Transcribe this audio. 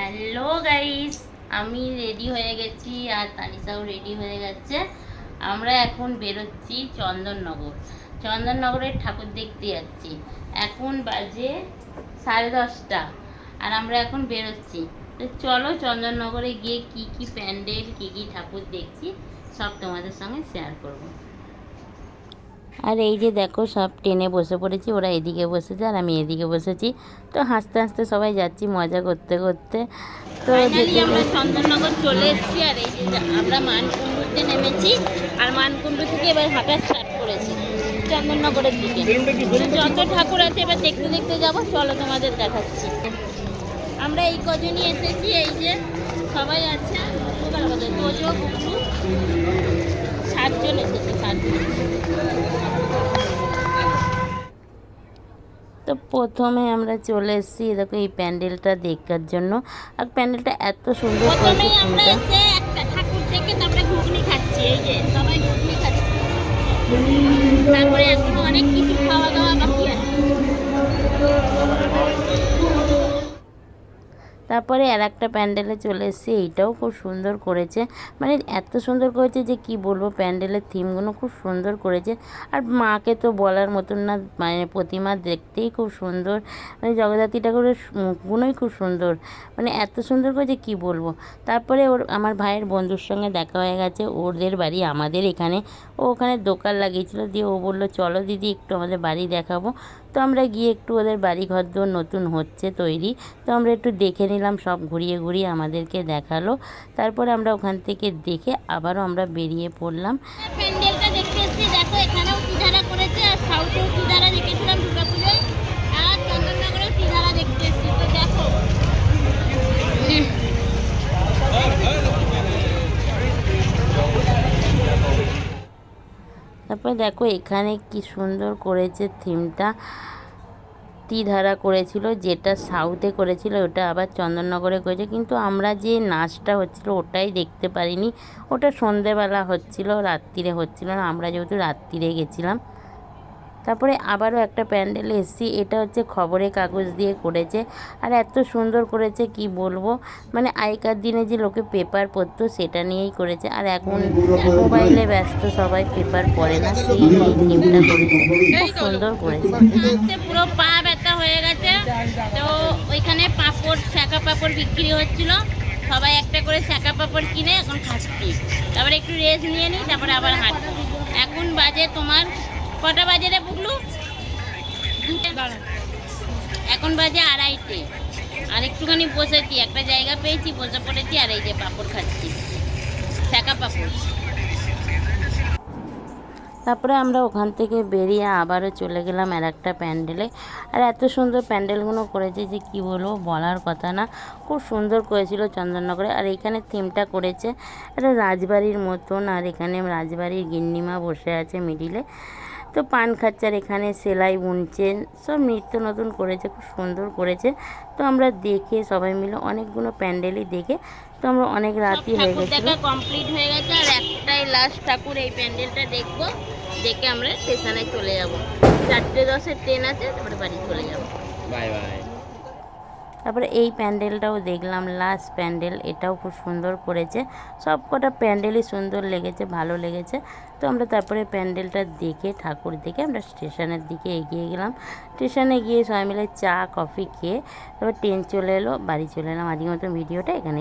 Hello guys, আমি ready হয়ে গেছি আর তানিশাও রেডি হয়ে গেছে। আমরা এখন বেরোচ্ছি চন্দননগরের ঠাকুর দেখতে যাচ্ছি। এখন বাজে 10:30 আর আমরা এখন বেরোচ্ছি। তো চলো চন্দননগরে গিয়ে কি কি প্যান্ডেল কি কি ঠাকুর দেখছি সব তোমাদের সঙ্গে শেয়ার করব। আর এই যে দেখো সব ট্রেনে বসে পড়েছি, ওরা এদিকে বসেছে আর আমি এদিকে বসেছি। তো হাসতে হাসতে সবাই যাচ্ছি মজা করতে করতে। তো আমরা চন্দননগর চলে এসেছি আর এই যে আমরা মানকুণ্ডুতে নেমেছি আর মানকুণ্ডু থেকে এবার হাঁটা স্টার্ট করেছি চন্দননগরের দিকে। যত ঠাকুর আছে এবার দেখতে দেখতে যাবো, চলো তোমাদের দেখাচ্ছি। আমরা এই কজনই এসেছি, এই যে সবাই আছে, তোজো গুগলু 7 জন এসেছি, 7 জন। তো প্রথমে আমরা চলে এসেছি দেখো এই প্যান্ডেলটা দেখার জন্য। আর প্যান্ডেলটা এত সুন্দর করেছে। আমরা এসে একটা ঠাকুর দেখে তারপরে ঘুগনি খাচ্ছি, এই যে সবাই ঘুগনি খাচ্ছি। তারপরে এখন অনেক কিছু খাওয়া দাওয়া বাকি আছে। তারপরে আর একটা প্যান্ডেলে চলে এসেছি, এইটাও খুব সুন্দর করেছে, মানে এত সুন্দর করেছে যে কি বলবো। প্যান্ডেলের থিমগুলো খুব সুন্দর করেছে। আর মাকে তো বলার মতন না, মানে প্রতিমা দেখতেই খুব সুন্দর, মানে জগদ্ধাত্রী ঠাকুরের মুখগুলোই খুব সুন্দর, মানে এত সুন্দর করেছে কি বলবো। তারপরে আমার ভাইয়ের বন্ধুর সঙ্গে দেখা হয়ে গেছে, ওদের বাড়ি আমাদের এখানে। ও ওখানে দোকান লাগিয়েছিল, দিয়ে ও বললো চলো দিদি একটু আমাদের বাড়ি দেখাবো। তো আমরা গিয়ে একটু ওদের বাড়ি ঘর দোর নতুন হচ্ছে তৈরি, তো আমরা একটু দেখে নিলাম, সব ঘুরিয়ে ঘুরিয়ে আমাদেরকে দেখালো। তারপরে আমরা ওখান থেকে দেখে আবারও আমরা বেরিয়ে পড়লাম। প্যান্ডেলটা দেখতে এসেছি, দেখো এখানেও তিধারা করেছে আর সাউথেও তিধারা দেখেছিলাম দুর্গাপুজোয়, আর চন্দননগরেও তিধারা দেখতে এসেছি। তো দেখো তারপরে দেখো এখানে কি সুন্দর করেছে থিমটা। তীধারা করেছিল, যেটা সাউথে করেছিল ওটা আবার চন্দননগরে করেছে, কিন্তু আমরা যে নাচটা হচ্ছিল ওটাই দেখতে পারিনি। ওটা সন্ধেবেলা হচ্ছিল, রাত্রিরে হচ্ছিল না, আমরা যেহেতু রাত্রিরে গেছিলাম। তারপরে আবারও একটা প্যান্ডেলে এসেছি, এটা হচ্ছে খবরের কাগজ দিয়ে করেছে আর এত সুন্দর করেছে কি বলবো। মানে আগেকার দিনে যে লোকে পেপার পড়তো সেটা নিয়েই করেছে, আর এখন মোবাইলে ব্যস্ত সবাই পেপার পড়ে না, সেই থিমটা করেছে, খুব সুন্দর করেছে। পুরো পা ব্যথা হয়ে গেছে, তো ওইখানে পাঁপড় শাঁকা পাঁপড় বিক্রি হচ্ছিল, সবাই একটা করে শাঁকা পাঁপড় কিনে এখন খাচ্ছি। তারপরে একটু রেস্ট নিয়ে নিই, তারপরে আবার হাঁটবো। এখন বাজে তোমার কটা বাজে রে বুগলু? এখন বাজে 2:30। আর একটুখানি বসেছি, একটা জায়গা পেয়েছি, বসে পড়েছি আর এই যে পাঁপড় খাচ্ছি, শাঁকা পাঁপড়। তারপরে আমরা ওখান থেকে বেরিয়ে আবারও চলে গেলাম আর একটা প্যান্ডেলে। আর এত সুন্দর প্যান্ডেলগুলো করেছে যে কি বলবো, বলার কথা না, খুব সুন্দর করেছিল চন্দননগরে। আর এইখানে থিমটা করেছে একটা রাজবাড়ির মতন, আর এখানে রাজবাড়ির গিন্নিমা বসে আছে মিডিলে, তো পান খাচ্চার এখানে সেলাই বুনছেন, সব নিত্য নতুন করেছে, খুব সুন্দর করেছে। তো আমরা দেখে সবাই মিলে অনেকগুলো প্যান্ডেলই দেখে, তো আমরা অনেক রাতই হয়ে গেছে, কমপ্লিট হয়ে গেছে। আর একটাই লাস্ট ঠাকুর, এই প্যান্ডেলটা দেখবো, দেখে আমরা স্টেশনে চলে যাব। 4:10-এর ট্রেন আছে, তারপরে বাড়ি চলে যাব। Bye bye. তারপরে এই প্যান্ডেলটাও দেখলাম, লাস্ট প্যান্ডেল, এটাও খুব সুন্দর করেছে। সব কটা প্যান্ডেলই সুন্দর লেগেছে, ভালো লেগেছে। তো আমরা তারপরে প্যান্ডেলটা দেখে ঠাকুর দেখে আমরা স্টেশনের দিকে এগিয়ে গেলাম। স্টেশনে গিয়ে সবাই মিলে চা কফি খেয়ে তারপর ট্রেন চলে এলো, বাড়ি চলে এলাম। আজকের মতো ভিডিওটা এখানে।